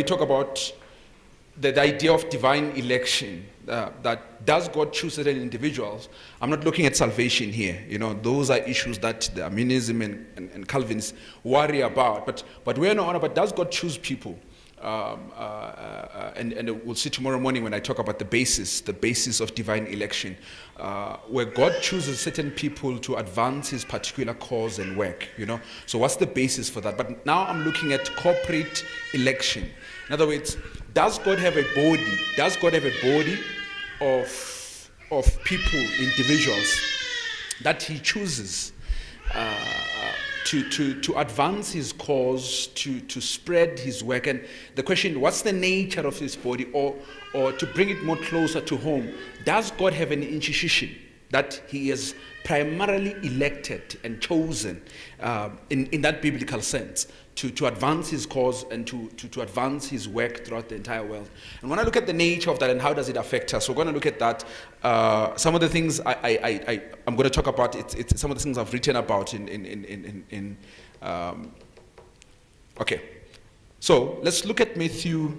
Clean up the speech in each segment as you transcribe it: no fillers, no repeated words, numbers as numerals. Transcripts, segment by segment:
talk about the idea of divine election, that does God choose certain individuals, I'm not looking at salvation here. Those are issues that the Arminianism and Calvinists worry about. But we're not on about, does God choose people? And we'll see tomorrow morning when I talk about the basis of divine election, where God chooses certain people to advance his particular cause and work. So what's the basis for that? But now I'm looking at corporate election. In other words, does God have a body? Does God have a body of people, individuals, that he chooses to advance his cause, to spread his work? And the question, what's the nature of his body? Or to bring it more closer to home, does God have an institution that he has primarily elected and chosen in that biblical sense to advance his cause and to advance his work throughout the entire world? And when I look at the nature of that and how does it affect us, we're going to look at that. Some of the things I'm going to talk about, it's some of the things I've written about okay. So let's look at Matthew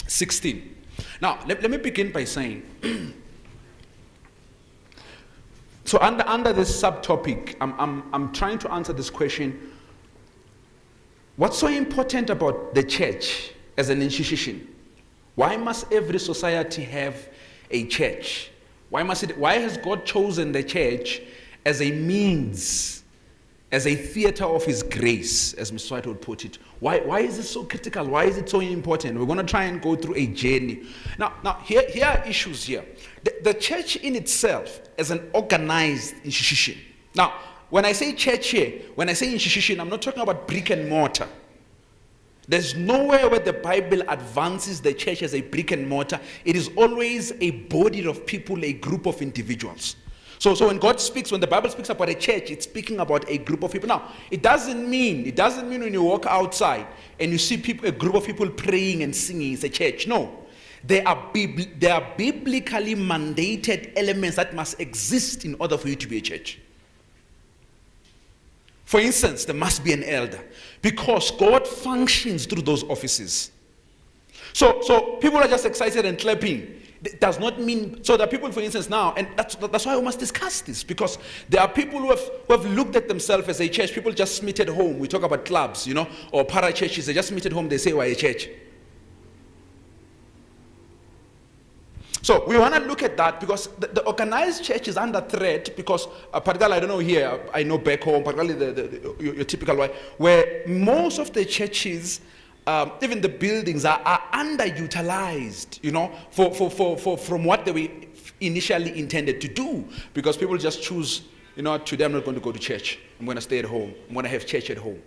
16. Now, let me begin by saying, so under this subtopic, I'm trying to answer this question: what's so important about the church as an institution? Why must every society have a church? Why has God chosen the church as a means, as a theater of his grace, as Mr. White would put it? Why is it so critical? Why is it so important? We're going to try and go through a journey. Now here are issues here. The church in itself as an organized institution. Now, when I say church here, when I say institution, I'm not talking about brick and mortar. There's nowhere where the Bible advances the church as a brick and mortar. It is always a body of people, a group of individuals. So when God speaks, when the Bible speaks about a church, it's speaking about a group of people. Now, it doesn't mean when you walk outside and you see a group of people praying and singing, it's a church. No. There are biblically mandated elements that must exist in order for you to be a church. For instance, there must be an elder, because God functions through those offices. So people are just excited and clapping. It does not mean, so there are people, for instance, now, and that's why we must discuss this, because there are people who have looked at themselves as a church. People just meet at home. We talk about clubs, or para churches. They just meet at home. They say we're a church. So we want to look at that, because the organized church is under threat, because particularly, I don't know here, I know back home, particularly your typical way, where most of the churches, even the buildings are underutilized, from what they were initially intended to do, because people just choose, today I'm not going to go to church. I'm going to stay at home. I'm going to have church at home.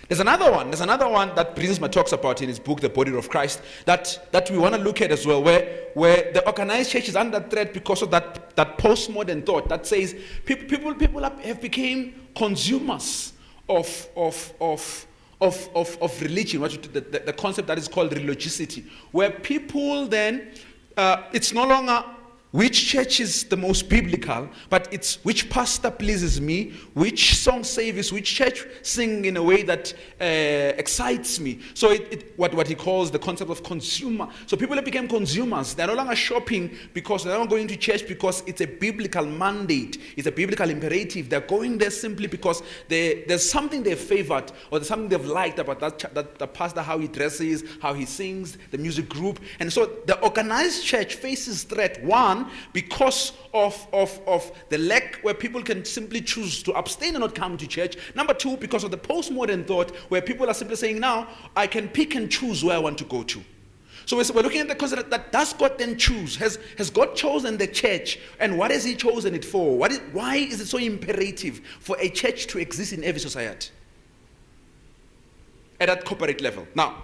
There's another one that Brinsma talks about in his book, The Body of Christ, that we want to look at as well, where the organized church is under threat because of that postmodern thought that says people have become consumers of religion, the concept that is called religiosity, where people then, it's no longer which church is the most biblical, but it's which pastor pleases me, which song service, which church sing in a way that excites me. So what he calls the concept of consumer. So people have become consumers. They're no longer shopping because they're not going to church because it's a biblical mandate, it's a biblical imperative. They're going there simply because there's something they've favored, or there's something they've liked about the pastor, how he dresses, how he sings, the music group. And so the organized church faces threat, one, because of the lack where people can simply choose to abstain and not come to church. Number two, because of the postmodern thought where people are simply saying, now I can pick and choose where I want to go to. So we're looking at the concept that does God then choose? Has God chosen the church? And what has he chosen it for? Why is it so imperative for a church to exist in every society at that corporate level? Now,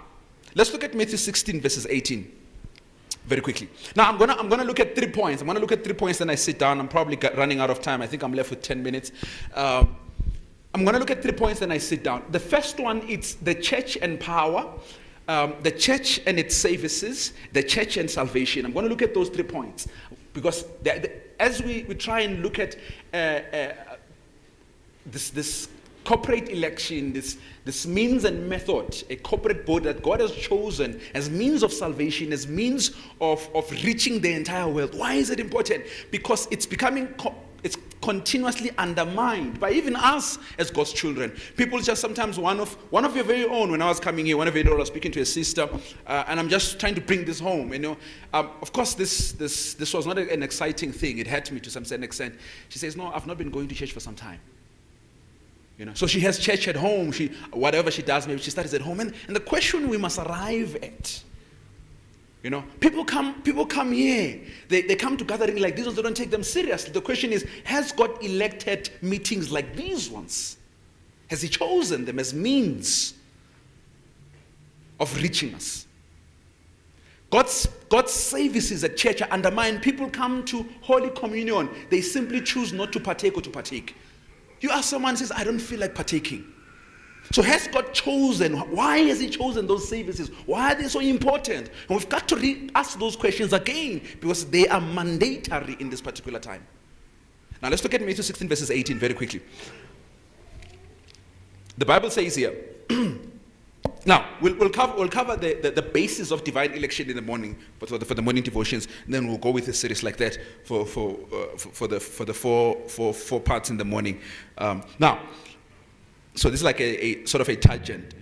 let's look at Matthew 16 verses 18. Very quickly. Now, I'm gonna look at 3 points. I'm gonna look at 3 points, then I sit down. I'm probably running out of time. I think I'm left with 10 minutes. I'm gonna look at 3 points, then I sit down. The first one, it's the church and power, the church and its services, the church and salvation. I'm gonna look at those 3 points, because as we try and look at this corporate election, this means and method, a corporate body that God has chosen as means of salvation, as means of reaching the entire world. Why is it important? Because it's it's continuously undermined by even us as God's children. People just sometimes, one of your very own, when I was coming here, one of your own, I was speaking to a sister, and I'm just trying to bring this home, of course, this was not an exciting thing. It hurt me to some certain extent. She says, no, I've not been going to church for some time. So she has church at home. Whatever she does, maybe she studies at home. And the question we must arrive at, people come here. They come to gathering like these ones. They don't take them seriously. The question is, has God elected meetings like these ones? Has He chosen them as means of reaching us? God's services at church are undermined. People come to Holy Communion. They simply choose not to partake or to partake. You ask someone, says, I don't feel like partaking. So has God chosen? Why has He chosen those services? Why are they so important? And we've got to ask those questions again, because they are mandatory in this particular time. Now let's look at Matthew 16 verses 18 very quickly. The Bible says here, now we'll cover the basis of divine election in the morning for the morning devotions. And then we'll go with a series like that for the four parts in the morning. Now, so this is like a sort of a tangent,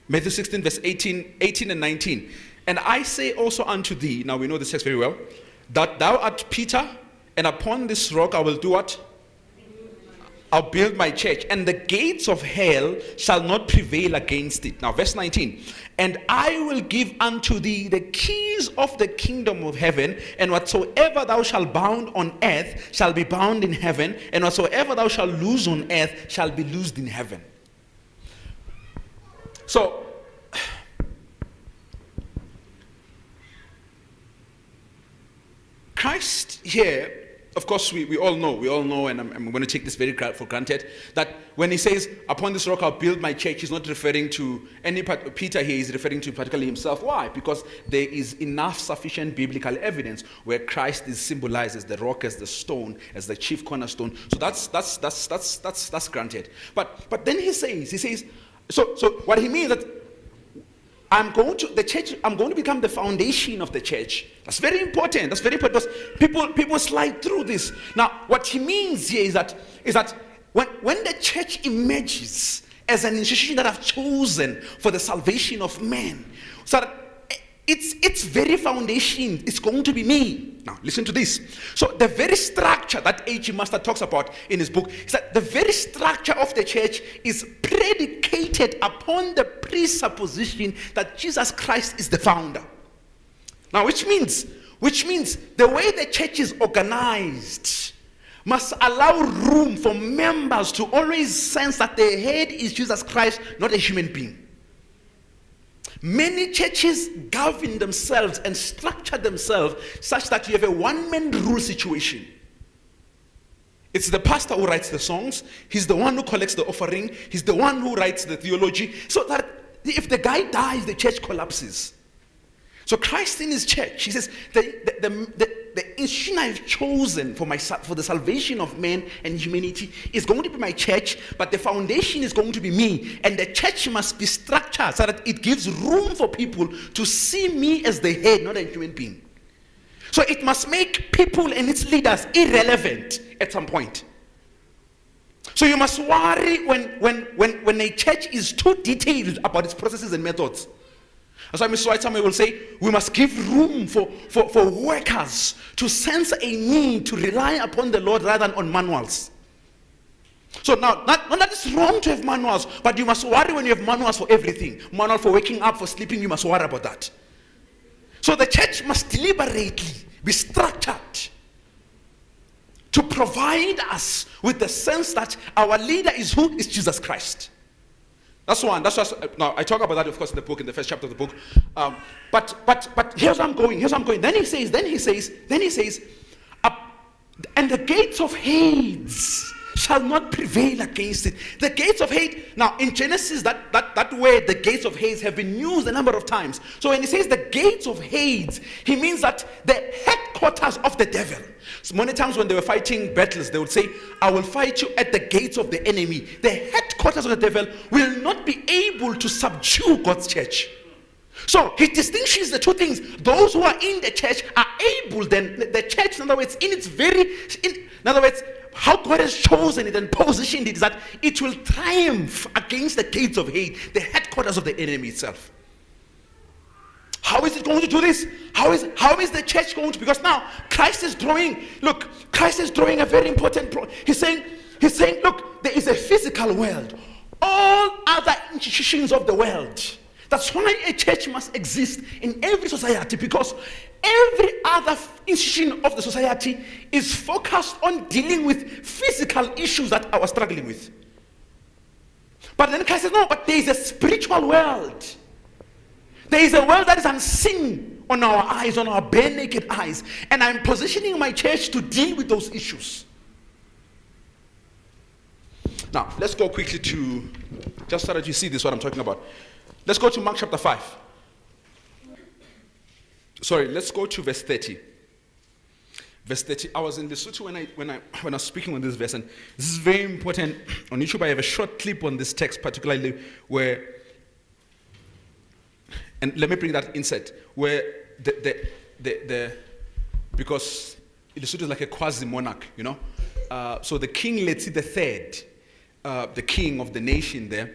Matthew 16 verse 18 and 19. And I say also unto thee, now we know this text very well, that thou art Peter, and upon this rock I will do what? I'll build my church, and the gates of hell shall not prevail against it. Now, verse 19. And I will give unto thee the keys of the kingdom of heaven, and whatsoever thou shalt bound on earth shall be bound in heaven, and whatsoever thou shalt loose on earth shall be loosed in heaven. So, Christ here, of course, we all know, and I'm going to take this very for granted, that when He says, upon this rock I'll build my church, He's not referring to any part. Peter here is referring to particularly himself. Why? Because there is enough sufficient biblical evidence where Christ is symbolized as the rock, as the stone, as the chief cornerstone. So that's granted. But then he says, so what he means that I'm going to become the foundation of the church. That's very important. That's very important because people slide through this. Now, what he means here is that when the church emerges as an institution that I've chosen for the salvation of men, so that its very foundation is going to be me. Now, listen to this. So the very structure that A.G. Master talks about in his book is that the very structure of the church is predicated upon the presupposition that Jesus Christ is the founder. Now, which means the way the church is organized must allow room for members to always sense that the head is Jesus Christ, not a human being. Many churches govern themselves and structure themselves such that you have a one-man rule situation. It's the pastor who writes the songs. He's the one who collects the offering. He's the one who writes the theology. So that if the guy dies, the church collapses. So Christ in His church, He says, the institution I've chosen for the salvation of men and humanity is going to be my church, but the foundation is going to be me. And the church must be structured so that it gives room for people to see me as the head, not a human being. So it must make people and its leaders irrelevant at some point. So you must worry when a church is too detailed about its processes and methods. That's why Mr. White somewhere will say, we must give room for workers to sense a need to rely upon the Lord rather than on manuals. So now, not that it's wrong to have manuals, but you must worry when you have manuals for everything. Manual for waking up, for sleeping, you must worry about that. So the church must deliberately be structured to provide us with the sense that our leader is who? Is Jesus Christ. That's one. That's just now. I talk about that, of course, in the book, in the first chapter of the book. But here's where I'm going. Then he says, and the gates of Hades shall not prevail against it. The gates of hate. Now, in Genesis, that word, the gates of hate, have been used a number of times. So when he says the gates of hate, he means that the headquarters of the devil. So many times when they were fighting battles, they would say, I will fight you at the gates of the enemy. The headquarters of the devil will not be able to subdue God's church. So he distinguishes the two things. Those who are in the church are able, then the church, in other words, in other words, how God has chosen it and positioned it is that it will triumph against the gates of hate, the headquarters of the enemy itself. How is it going to do this? How is the church going to? Because now Christ is drawing a very important he's saying, look, there is a physical world. All other institutions of the world. That's why a church must exist in every society, because every other institution of the society is focused on dealing with physical issues that I was struggling with. But then Christ says, no, but there is a spiritual world. There is a world that is unseen on our eyes, on our bare naked eyes. And I'm positioning my church to deal with those issues. Now, let's go quickly to, just so that you see this, what I'm talking about. Let's go to Mark chapter 5. Sorry, let's go to verse 30. Verse 30. I was in Lesotho when I was speaking on this verse, and this is very important. On YouTube, I have a short clip on this text, particularly where, and let me bring that insert, where because Lesotho is like a quasi-monarch, you know. So the king, let's see, the third, the king of the nation there,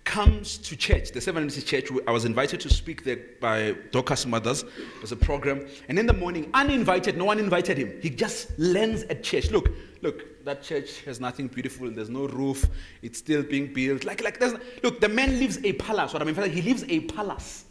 comes to church, the Seventh Church. I was invited to speak there by Dorcas Mothers. There's a program. And in the morning, uninvited, no one invited him. He just lands at church. Look, that church has nothing beautiful. There's no roof. It's still being built. Look, the man lives a palace. What I mean, he lives a palace.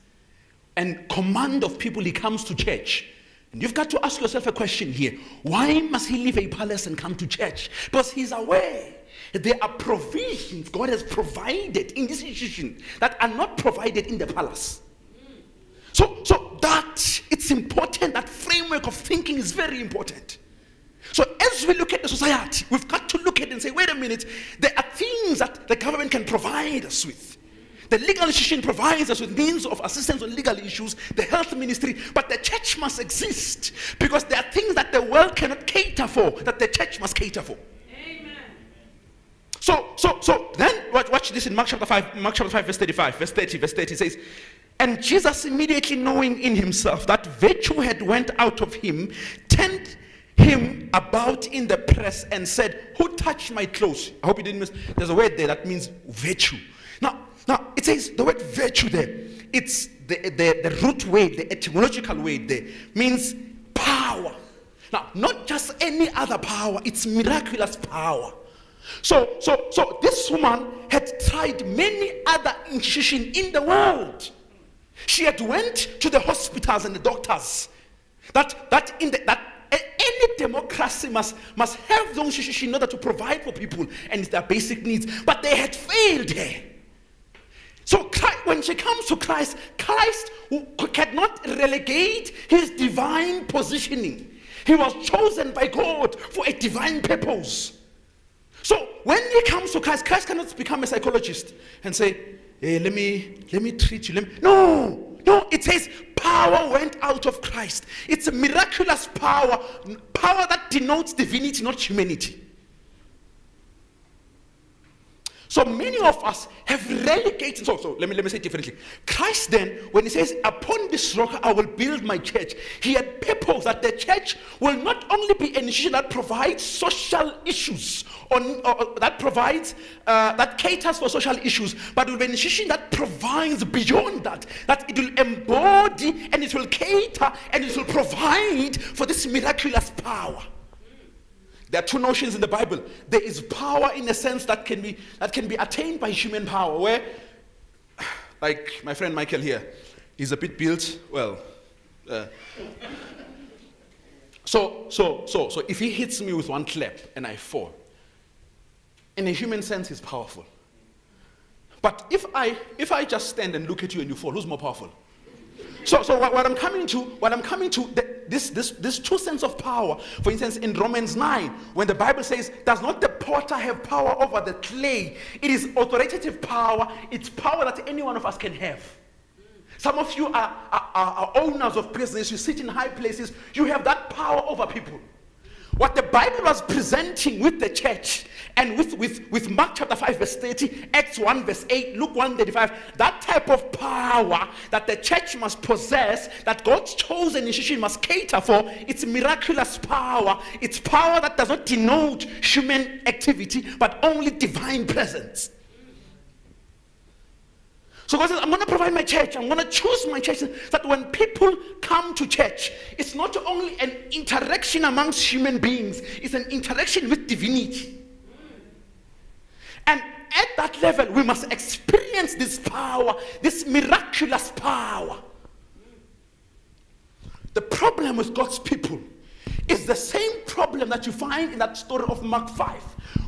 And command of people, he comes to church. And you've got to ask yourself a question here. Why must he leave a palace and come to church? Because he's aware there are provisions God has provided in this institution that are not provided in the palace. So that it's important, that framework of thinking is very important. So as we look at the society, we've got to look at it and say, wait a minute, there are things that the government can provide us with. The legal institution provides us with means of assistance on legal issues, the health ministry, but the church must exist because there are things that the world cannot cater for, that the church must cater for. So then watch this in Mark chapter 5 verse 35, verse 30 says, and Jesus, immediately knowing in himself that virtue had went out of him, turned him about in the press and said, who touched my clothes? I hope you didn't miss. There's a word there that means virtue. Now it says the word virtue there. It's the root word, the etymological word there means power. Now, not just any other power, it's miraculous power. So this woman had tried many other institutions in the world. She had went to the hospitals and the doctors. That any democracy must have those institutions in order to provide for people and their basic needs. But they had failed her. So when she comes to Christ who cannot relegate his divine positioning. He was chosen by God for a divine purpose. So when he comes to Christ cannot become a psychologist and say, hey, let me treat you. No, it says power went out of Christ. It's a miraculous power that denotes divinity, not humanity. So many of us have relegated. So let me say it differently. Christ then, when he says, upon this rock I will build my church, he had purpose that the church will not only be an institution that provides social issues, or that caters for social issues, but will be an institution that provides beyond that it will embody and it will cater and it will provide for this miraculous power. There are two notions in the Bible. There is power in a sense that can be attained by human power, where, like my friend Michael here, he's a bit built, well. So if he hits me with one clap and I fall, in a human sense, he's powerful. But if I just stand and look at you and you fall, who's more powerful? So what I'm coming to, this true sense of power. For instance, in Romans 9, when the Bible says, "Does not the potter have power over the clay?" It is authoritative power. It's power that any one of us can have. Some of you are owners of business. You sit in high places. You have that power over people. What the Bible was presenting with the church, and with Mark chapter 5 verse 30, Acts 1 verse 8, Luke 1:35, that type of power that the church must possess, that God's chosen institution must cater for, it's miraculous power. It's power that does not denote human activity, but only divine presence. So God says, I'm going to provide my church. I'm going to choose my church, so that when people come to church, it's not only an interaction amongst human beings, it's an interaction with divinity. And at that level, we must experience this power, this miraculous power. The problem with God's people is the same problem that you find in that story of Mark 5,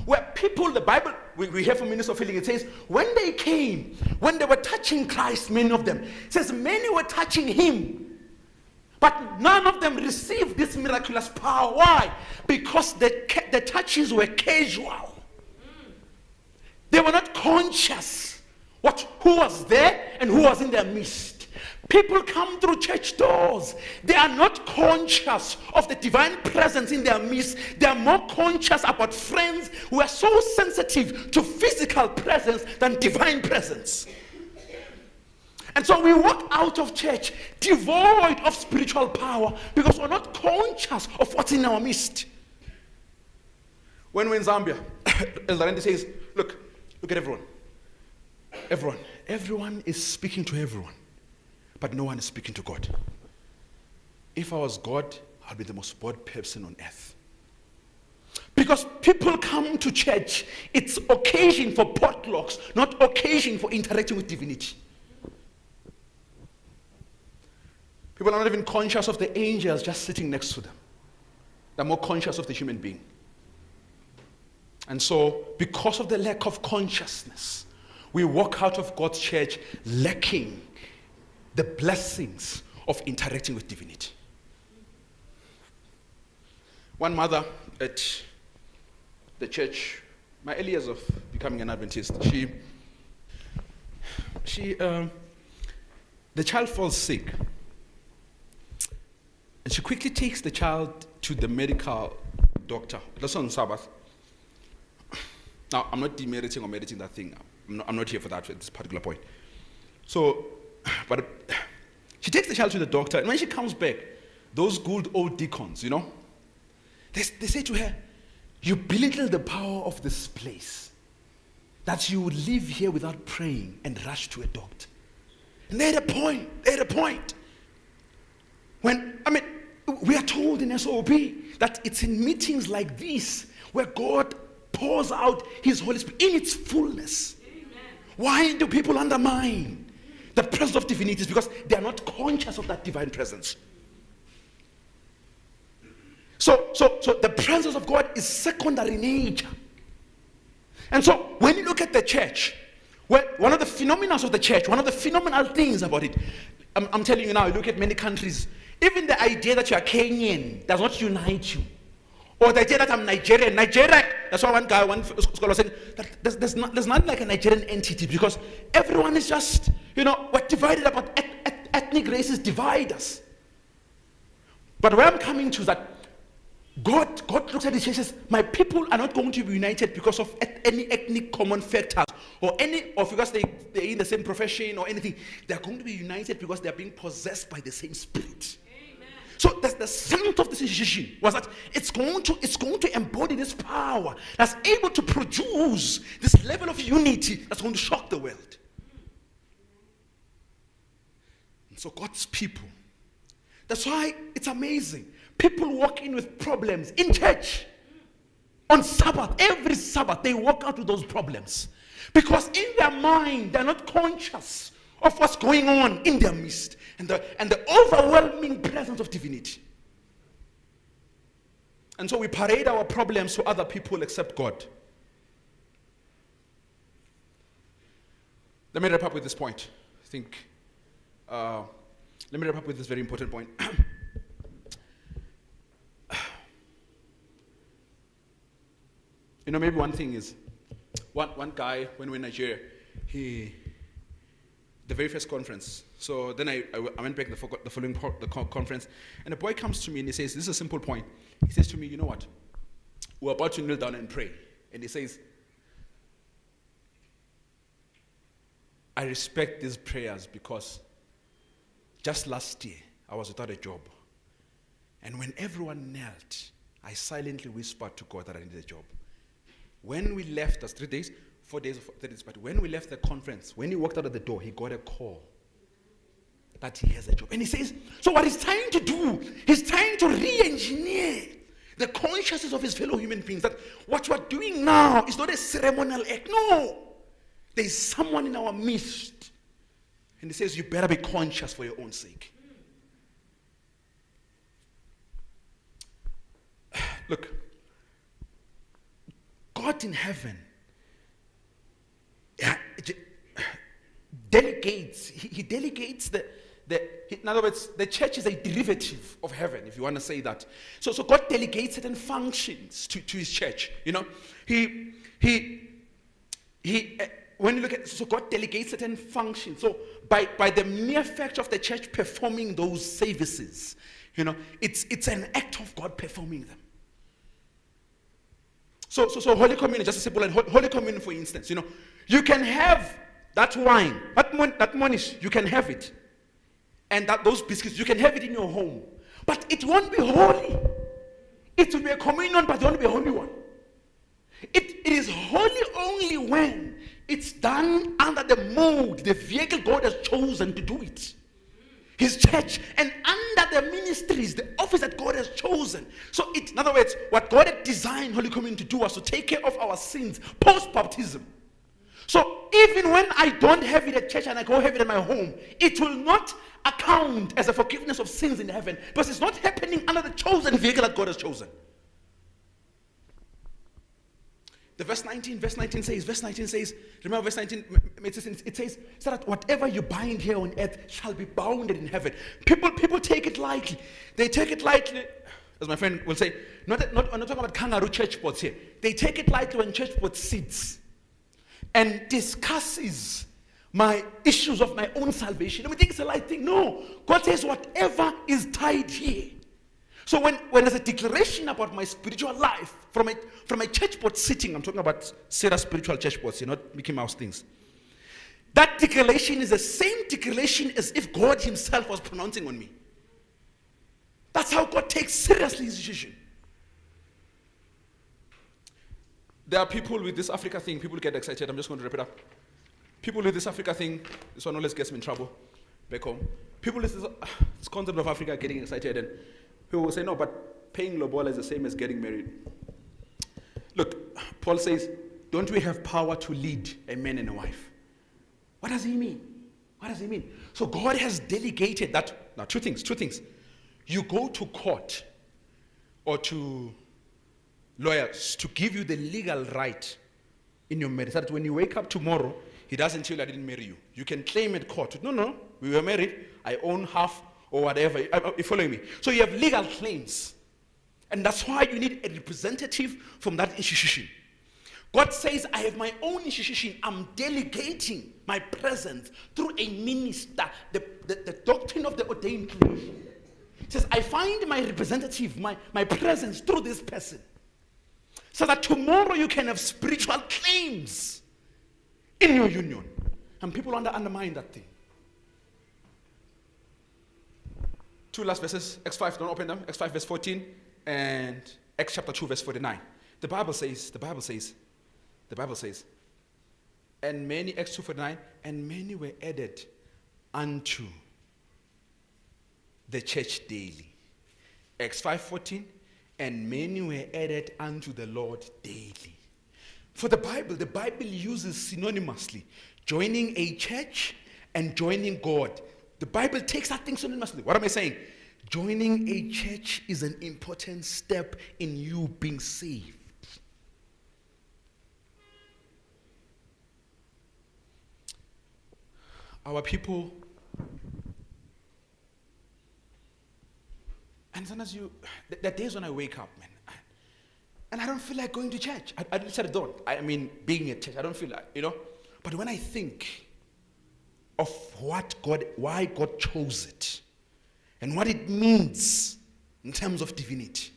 where people, the Bible, we hear from Minister of Healing, it says, when they came, when they were touching Christ, many of them, it says many were touching him, but none of them received this miraculous power. Why? Because the touches were casual. They were not conscious who was there and who was in their midst. People come through church doors. They are not conscious of the divine presence in their midst. They are more conscious about friends who are so sensitive to physical presence than divine presence. And so we walk out of church devoid of spiritual power because we're not conscious of what's in our midst. When we're in Zambia, Elder Randy says, look at everyone. Everyone is speaking to everyone, but no one is speaking to God. If I was God, I'd be the most bored person on earth. Because people come to church, it's occasion for potlucks, not occasion for interacting with divinity. People are not even conscious of the angels just sitting next to them. They're more conscious of the human being. And so, because of the lack of consciousness, we walk out of God's church lacking the blessings of interacting with divinity. One mother at the church, my early years of becoming an Adventist, the child falls sick. And she quickly takes the child to the medical doctor. That's on Sabbath. Now, I'm not demeriting or meriting that thing. I'm not here for that at this particular point. So, but she takes the child to the doctor, and when she comes back, those good old deacons, they say to her, you belittle the power of this place, that you would live here without praying and rush to a doctor. And they had a point. We are told in SOB that it's in meetings like this where God pours out his Holy Spirit in its fullness. Amen. Why do people undermine the presence of divinity? It's because they are not conscious of that divine presence. So the presence of God is secondary in nature. And so when you look at the church, one of the phenomena of the church, one of the phenomenal things about it, I'm telling you now, you look at many countries, even the idea that you are Kenyan does not unite you. Or the idea that I'm Nigerian. Nigeria, that's why one scholar said, that there's not like a Nigerian entity, because everyone is just, we're divided about ethnic races divide us. But where I'm coming to is that God looks at it and says, my people are not going to be united because of any ethnic common factors or because they're in the same profession or anything. They're going to be united because they're being possessed by the same spirit. Amen. So that's the center of this institution, was that it's going to embody this power that's able to produce this level of unity that's going to shock the world. And so God's people, that's why it's amazing. People walk in with problems in church. On Sabbath, every Sabbath, they walk out with those problems. Because in their mind, they're not conscious of what's going on in their midst. And the overwhelming presence of divinity. And so we parade our problems to other people except God. Let me wrap up with this point. I think let me wrap up with this very important point. Maybe one thing is, one guy, when we were in Nigeria, the very first conference. So then I went back the following conference, and a boy comes to me and he says, this is a simple point. He says to me, you know what? We're about to kneel down and pray. And he says, I respect these prayers because just last year, I was without a job. And when everyone knelt, I silently whispered to God that I needed a job. When we left, that's 3 days, 4 days, 3 days, but when we left the conference, when he walked out of the door, he got a call that he has a job. And he says, so what he's trying to do, he's trying to re-engineer the consciousness of his fellow human beings, that what we're doing now is not a ceremonial act. No. There's someone in our midst. And he says, you better be conscious for your own sake. Look, God in heaven delegates, he delegates in other words, the church is a derivative of heaven, if you want to say that. So God delegates certain functions to his church. When you look at, so God delegates certain functions. So by the mere fact of the church performing those services, it's an act of God performing them. So Holy Communion, just a simple line. Holy Communion, for instance, you can have that wine, that monish, you can have it. And those biscuits, you can have it in your home. But it won't be holy. It will be a communion, but it won't be a holy one. It is holy only when it's done under the mold, the vehicle God has chosen to do it. His church, and under the ministries, the office that God has chosen. So in other words, what God had designed Holy Communion to do was to take care of our sins post-baptism. So even when I don't have it at church and I go have it at my home, it will not account as a forgiveness of sins in heaven, because it's not happening under the chosen vehicle that God has chosen. The verse 19 says, remember verse 19, it says that whatever you bind here on earth shall be bounded in heaven. People take it lightly. They take it lightly, as my friend will say, I'm not talking about kangaroo church boards here. They take it lightly when church board sits and discusses my issues of my own salvation. We think it's a light thing. No. God says whatever is tied here. So when there's a declaration about my spiritual life from a church board sitting, I'm talking about serious spiritual church boards, not Mickey Mouse things. That declaration is the same declaration as if God himself was pronouncing on me. That's how God takes seriously his decision. There are people with this Africa thing, people get excited, I'm just going to wrap it up. People with this Africa thing, this one always gets me in trouble back home. People with this concept of Africa getting excited, and people will say, no, but paying lobola is the same as getting married. Look, Paul says, don't we have power to lead a man and a wife? What does he mean? What does he mean? So God has delegated that. Now, two things. You go to court or to lawyers to give you the legal right in your marriage. That when you wake up tomorrow, he doesn't tell you I didn't marry you. You can claim at court. No, we were married. I own half or whatever. You following me? So you have legal claims. And that's why you need a representative from that institution. God says, I have my own institution. I'm delegating my presence through a minister, the doctrine of the ordained creation. He says, I find my representative, my presence through this person. So that tomorrow you can have spiritual claims in your union. And people undermine that thing. 2 last verses, Acts 5, don't open them, Acts 5 verse 14, and Acts chapter 2 verse 49. The Bible says, and many, Acts 2:49, and many were added unto the church daily. Acts 5:14, and many were added unto the Lord daily. For the Bible uses synonymously joining a church and joining God. The Bible takes that thing synonymously. What am I saying? Joining a church is an important step in you being saved. Our people And sometimes there are days when I wake up, man, and I don't feel like going to church. I literally don't. I mean, being at church, I don't feel like, But when I think of why God chose it, and what it means in terms of divinity,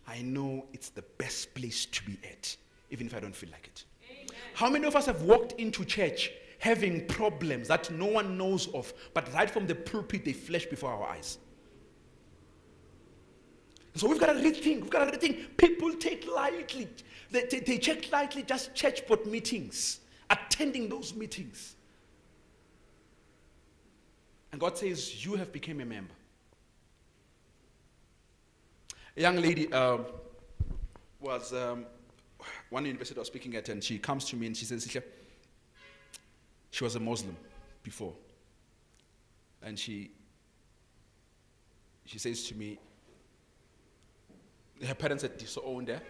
I know it's the best place to be at, even if I don't feel like it. Amen. How many of us have walked into church having problems that no one knows of, but right from the pulpit they flash before our eyes? So we've got to rethink. People take lightly. They take lightly just church board meetings, attending those meetings. And God says, you have become a member. A young lady was one university I was speaking at, and she comes to me and she says, Sihle, she was a Muslim before. And she says to me, her parents had disowned her.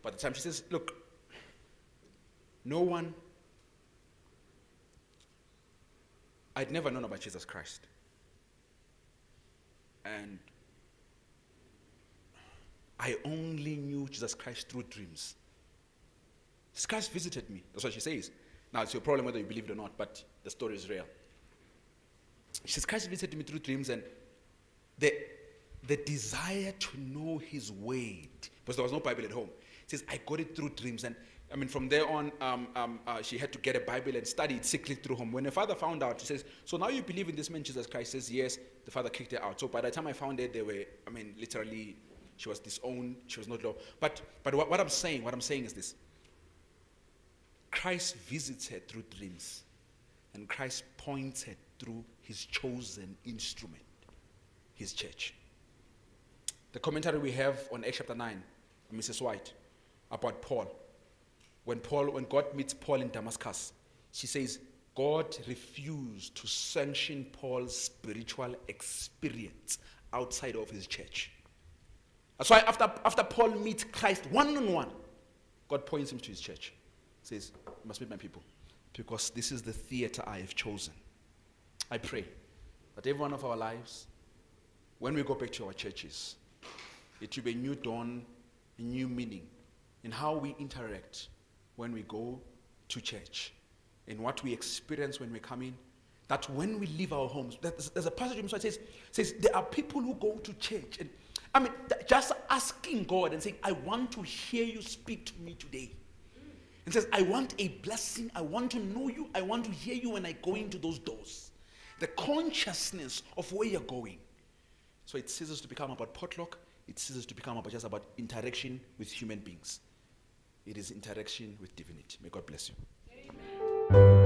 By the time she says, look, I'd never known about Jesus Christ. And I only knew Jesus Christ through dreams. Jesus Christ visited me. That's what she says. Now, it's your problem whether you believe it or not, but the story is real. Jesus Christ visited me through dreams, and the desire to know his word, because there was no Bible at home. It says, I got it through dreams. And I mean, from there on, she had to get a Bible and study it secretly through home. When her father found out, she says, so now you believe in this man, Jesus Christ? Says, yes. The father kicked her out. So by the time I found it, literally, she was disowned. She was not loved. But what I'm saying is this. Christ visits her through dreams. And Christ points her through his chosen instrument, his church. The commentary we have on Acts chapter 9, Mrs. White, about Paul. When God meets Paul in Damascus, she says, God refused to sanction Paul's spiritual experience outside of his church. That's why after Paul meets Christ one-on-one, God points him to his church. He says, you must meet my people, because this is the theater I have chosen. I pray that every one of our lives, when we go back to our churches, it will be a new dawn, a new meaning in how we interact when we go to church, in what we experience when we come in, that when we leave our homes, there's a passage in Scripture that says there are people who go to church, and I mean, just asking God and saying, I want to hear you speak to me today. And says, I want a blessing, I want to know you, I want to hear you when I go into those doors. The consciousness of where you're going. So it ceases to become about potluck. It ceases to become just about interaction with human beings. It is interaction with divinity. May God bless you. Amen.